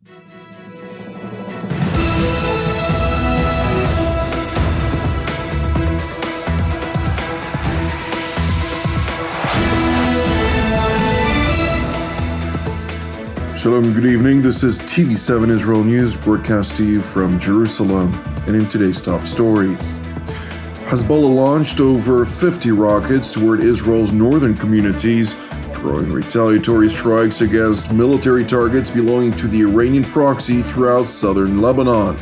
Shalom, good evening. This is TV7 Israel News, broadcast to you from Jerusalem. And in today's top stories, Hezbollah launched over 50 rockets toward Israel's northern communities, drawing retaliatory strikes against military targets belonging to the Iranian proxy throughout southern Lebanon.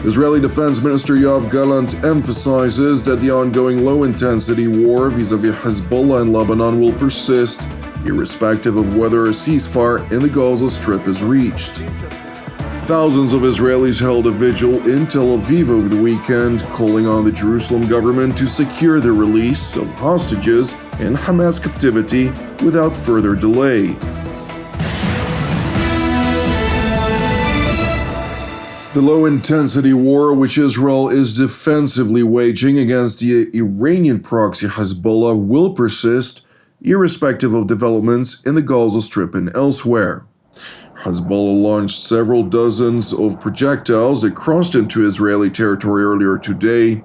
Israeli Defense Minister Yoav Gallant emphasizes that the ongoing low-intensity war vis-à-vis Hezbollah in Lebanon will persist, irrespective of whether a ceasefire in the Gaza Strip is reached. Thousands of Israelis held a vigil in Tel Aviv over the weekend, calling on the Jerusalem government to secure the release of hostages in Hamas captivity without further delay. The low-intensity war which Israel is defensively waging against the Iranian proxy Hezbollah will persist, irrespective of developments in the Gaza Strip and elsewhere. Hezbollah launched several dozens of projectiles that crossed into Israeli territory earlier today,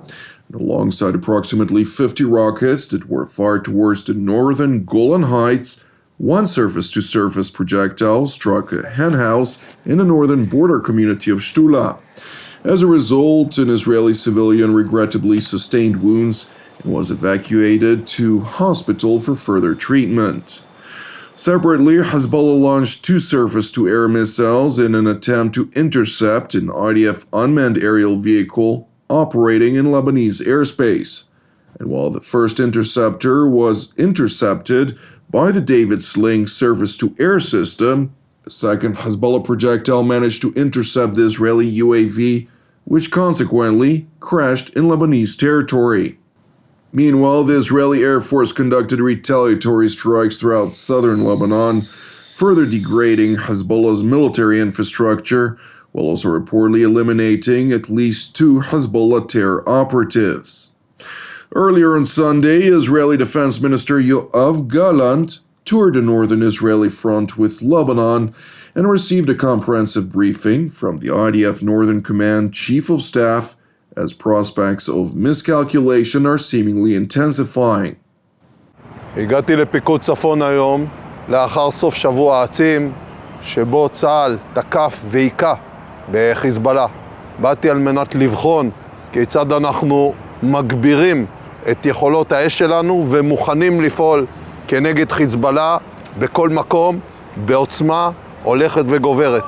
alongside approximately 50 rockets that were fired towards the northern Golan Heights. One surface-to-surface projectile struck a henhouse in the northern border community of Shtula. As a result, an Israeli civilian regrettably sustained wounds and was evacuated to hospital for further treatment. Separately, Hezbollah launched 2 surface-to-air missiles in an attempt to intercept an IDF unmanned aerial vehicle operating in Lebanese airspace. And while the first interceptor was intercepted by the David Sling surface-to-air system, the second Hezbollah projectile managed to intercept the Israeli UAV, which consequently crashed in Lebanese territory. Meanwhile, the Israeli Air Force conducted retaliatory strikes throughout southern Lebanon, further degrading Hezbollah's military infrastructure, while also reportedly eliminating at least 2 Hezbollah terror operatives. Earlier on Sunday, Israeli Defense Minister Yoav Gallant toured the northern Israeli front with Lebanon and received a comprehensive briefing from the IDF Northern Command Chief of Staff, as prospects of miscalculation are seemingly intensifying. הגעתי לפיקוד צפון היום לאחר סוף שבוע עצים שבו צה"ל תקף והיכה בחיזבאללה. באתי על מנת לבחון כיצד אנחנו מגבירים את יכולות האש שלנו ומוכנים לפעול כנגד חיזבאללה בכל מקום בעוצמה הולכת וגוברת.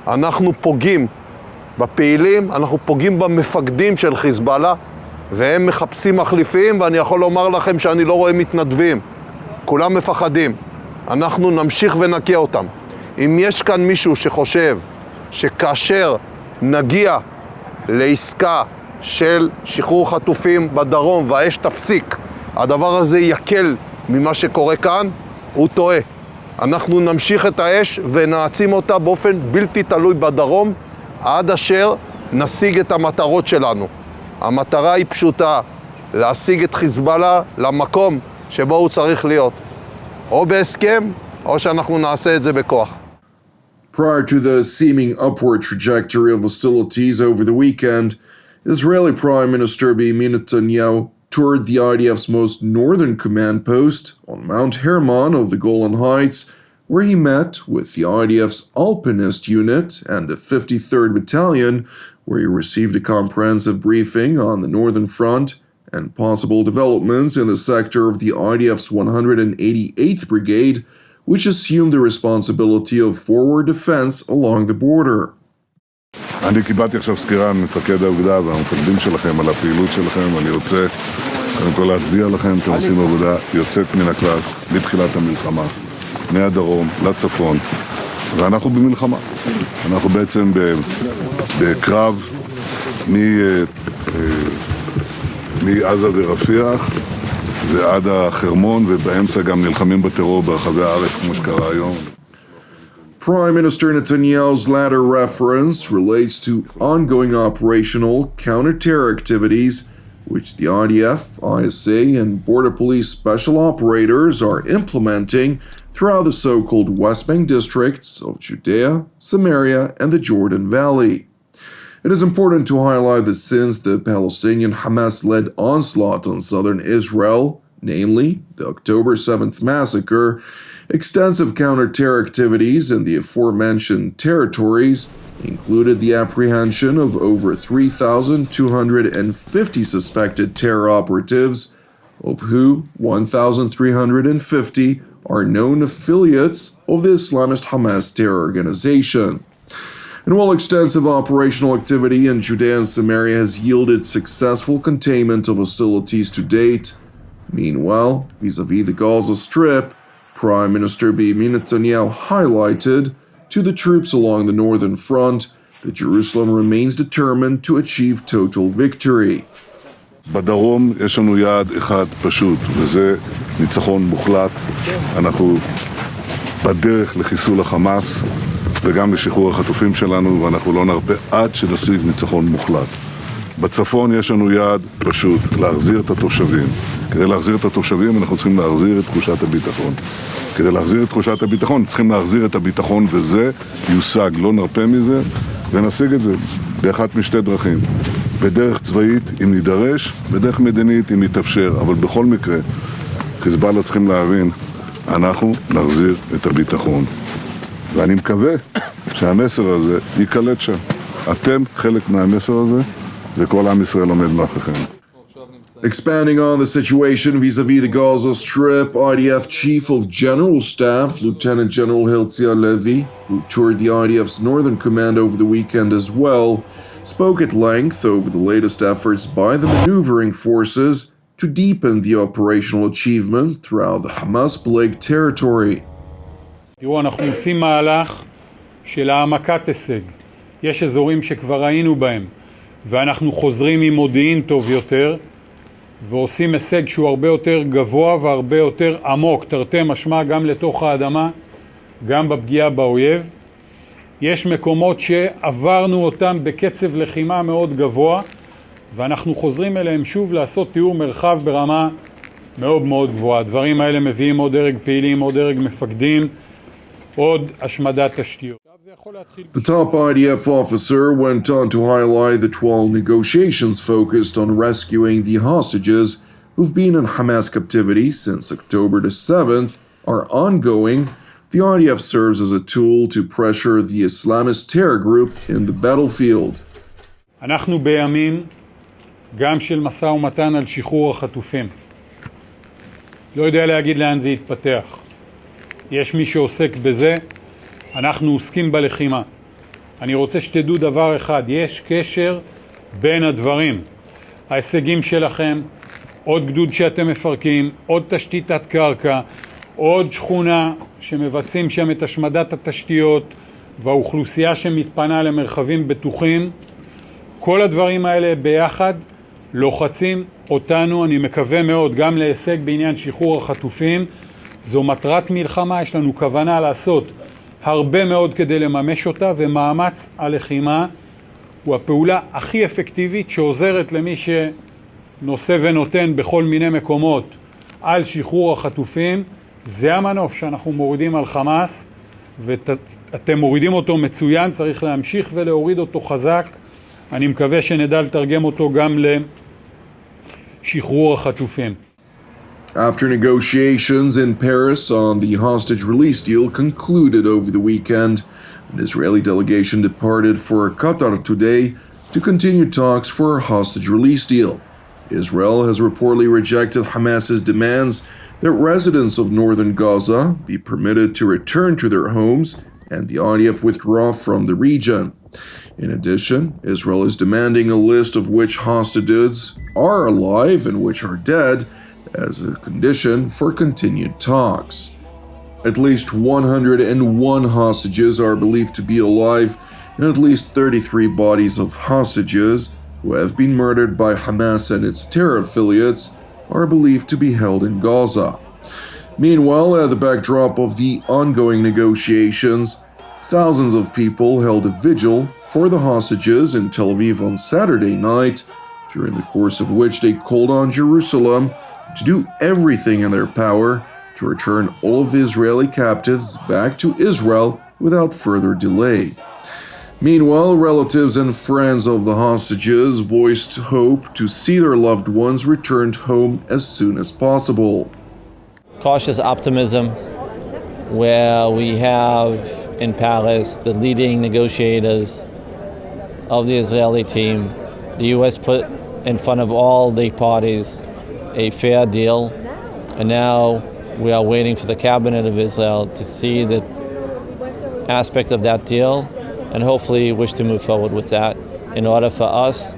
אנחנו פוגעים בפעילים, אנחנו פוגעים במפקדים של חיזבאללה, והם מחפשים מחליפים, ואני יכול לומר לכם שאני לא רואה מתנדבים. כולם מפחדים. אנחנו נמשיך ונקיע אותם. אם יש כאן מישהו שחושב שכאשר נגיע לעסקה של שחרור חטופים בדרום והאש תפסיק, הדבר הזה יקל ממה שקורה כאן, הוא טועה. אנחנו נמשיך את האש ונעצים אותה באופן בלתי תלוי בדרום, עד אשר נשיג את המטרות שלנו. המטרה היא פשוטה, להשיג את חיזבאללה למקום שבו הוא צריך להיות. או בהסכם, או שאנחנו נעשה את זה בכוח. Prior to the seeming upward trajectory of hostilities over the weekend, Israeli Prime Minister Benjamin Netanyahu toured the IDF's most northern command post on Mount Hermon of the Golan Heights, where he met with the IDF's Alpinist Unit and the 53rd Battalion, where he received a comprehensive briefing on the northern front and possible developments in the sector of the IDF's 188th Brigade, which assumed the responsibility of forward defense along the border. אני קיבלתי עכשיו סקירה ממפקד האוגדה והמפקדים שלכם על הפעילות שלכם, ואני רוצה קודם כל להצדיע לכם, אתם עושים עבודה יוצאת מן הכלל מתחילת המלחמה, מהדרום לצפון, ואנחנו במלחמה. אנחנו בעצם בקרב מעזה ורפיח ועד החרמון, ובאמצע גם נלחמים בטרור ברחבי הארץ כמו שקרה היום. Prime Minister Netanyahu's latter reference relates to ongoing operational counter-terror activities which the IDF, ISA, and Border Police special operators are implementing throughout the so-called West Bank districts of Judea, Samaria, and the Jordan Valley. It is important to highlight that since the Palestinian Hamas-led onslaught on southern Israel, namely the October 7th massacre, extensive counter-terror activities in the aforementioned territories included the apprehension of over 3,250 suspected terror operatives, of who 1,350 are known affiliates of the Islamist Hamas terror organization. And while extensive operational activity in Judea and Samaria has yielded successful containment of hostilities to date, meanwhile, vis-a-vis the Gaza Strip, Prime Minister Benjamin Netanyahu highlighted to the troops along the northern front that Jerusalem remains determined to achieve total victory. בדרום יש לנו יעד אחד פשוט, וזה ניצחון מוחלט. אנחנו בדרך לחיסול החמאס וגם לשחרור החטופים שלנו, ואנחנו לא נרפה עד שנשיג ניצחון מוחלט. בצפון יש לנו יעד פשוט, להחזיר את התושבים. כדי להחזיר את התושבים אנחנו צריכים להחזיר את תחושת הביטחון. כדי להחזיר את תחושת הביטחון צריכים להחזיר את הביטחון, וזה יושג, לא נרפה מזה, ונשיג את זה באחת משתי דרכים. בדרך צבאית אם נידרש, בדרך מדינית אם יתאפשר, אבל בכל מקרה, חיזבאללה צריכים להבין, אנחנו נחזיר את הביטחון. ואני מקווה שהמסר הזה ייקלט שם. אתם חלק מהמסר הזה, וכל עם ישראל עומד מאחוריכם. Expanding on the situation vis-a-vis the Gaza Strip, IDF Chief of General Staff, Lieutenant General Herzi Halevi, who toured the IDF's Northern Command over the weekend as well, spoke at length over the latest efforts by the maneuvering forces to deepen the operational achievements throughout the Hamas-plagued territory. תראו, אנחנו עושים מהלך של העמקת הישג. יש אזורים שכבר היינו בהם, ואנחנו חוזרים עם מודיעין טוב יותר, ועושים הישג שהוא הרבה יותר גבוה והרבה יותר עמוק, תרתי משמע גם לתוך האדמה, גם בפגיעה באויב. יש מקומות שעברנו אותם בקצב לחימה מאוד גבוה, ואנחנו חוזרים אליהם שוב לעשות תיאור מרחב ברמה מאוד מאוד גבוהה. הדברים האלה מביאים עוד דרג פעילים, עוד דרג מפקדים, עוד השמדת תשתיות. The top IDF officer went on to highlight that while negotiations focused on rescuing the hostages who've been in Hamas captivity since October the 7th are ongoing, the IDF serves as a tool to pressure the Islamist terror group in the battlefield. אנחנו בימים גם של משא ומתן על שחרור החטופים. לא יודע להגיד לאן זה יתפתח. יש מי שעוסק בזה, אנחנו עוסקים בלחימה. אני רוצה שתדעו דבר אחד, יש קשר בין הדברים. ההישגים שלכם, עוד גדוד שאתם מפרקים, עוד תשתית קרקע, עוד שכונה שמבצעים שם את השמדת התשתיות, והאוכלוסייה שמתפנה למרחבים בטוחים, כל הדברים האלה ביחד לוחצים אותנו, אני מקווה מאוד, גם להישג בעניין שחרור החטופים. זו מטרת מלחמה, יש לנו כוונה לעשות הרבה מאוד כדי לממש אותה, ומאמץ הלחימה הוא הפעולה הכי אפקטיבית שעוזרת למי שנושא ונותן בכל מיני מקומות על שחרור החטופים. זה המנוף שאנחנו מורידים על חמאס, ואתם מורידים אותו מצוין, צריך להמשיך ולהוריד אותו חזק. אני מקווה שנדע לתרגם אותו גם לשחרור החטופים. After negotiations in Paris on the hostage release deal concluded over the weekend, an Israeli delegation departed for Qatar today to continue talks for a hostage release deal. Israel has reportedly rejected Hamas's demands that residents of northern Gaza be permitted to return to their homes and the IDF withdraw from the region. In addition, Israel is demanding a list of which hostages are alive and which are dead as a condition for continued talks. At least 101 hostages are believed to be alive, and at least 33 bodies of hostages who have been murdered by Hamas and its terror affiliates are believed to be held in Gaza. Meanwhile, at the backdrop of the ongoing negotiations, thousands of people held a vigil for the hostages in Tel Aviv on Saturday night, during the course of which they called on Jerusalem to do everything in their power to return all of the Israeli captives back to Israel without further delay. Meanwhile, relatives and friends of the hostages voiced hope to see their loved ones returned home as soon as possible. Cautious optimism, where we have in Paris the leading negotiators of the Israeli team. The U.S. put in front of all the parties a fair deal, and now we are waiting for the cabinet of Israel to see the aspect of that deal and hopefully wish to move forward with that in order for us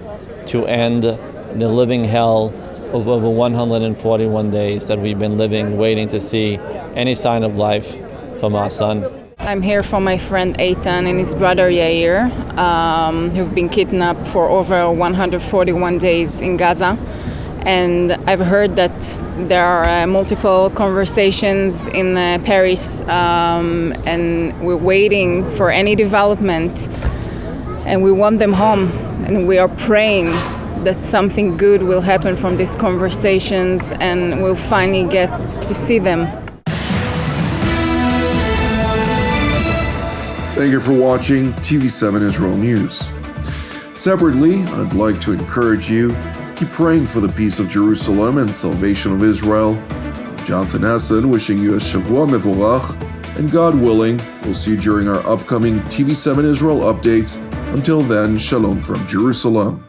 to end the living hell of over 141 days that we've been living, waiting to see any sign of life from our son. I'm here for my friend Eitan and his brother Yair, who've been kidnapped for over 141 days in Gaza. And I've heard that there are multiple conversations in Paris, and we're waiting for any development. And we want them home, and we are praying that something good will happen from these conversations and we'll finally get to see them. Thank you for watching TV7 Israel News. Separately, I'd like to encourage you, keep praying for the peace of Jerusalem and salvation of Israel. Jonathan Essen wishing you a Shavua Mevorach, and God willing, we'll see you during our upcoming TV7 Israel updates. Until then, Shalom from Jerusalem.